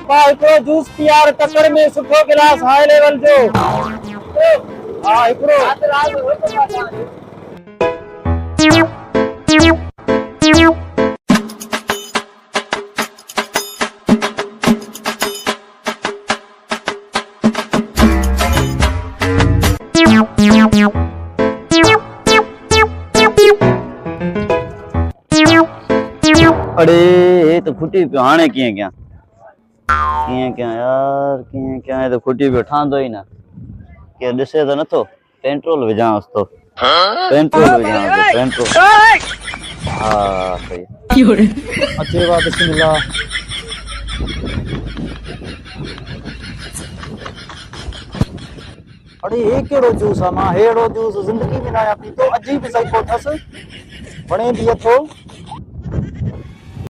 पा हिकिड़ो juice PR तकड़ में सुठो गिलास हाई लेवल जो। हा हिकिड़ो अरे ये तो फुटी पियो हाणे कीअं कयां यार कीअं कयां ये तो फुटी पियो ठहंदो ही ना के ॾिसे तो नथो पेट्रोल विझांसि तो पेट्रोल हाँ सही अचे वा बिस्मिल्लाह। अरे ये केड़ो जूस है मां हेड़ो जूस जिंदगी में ना पीतो अजीब सही को थस वणे भी अथो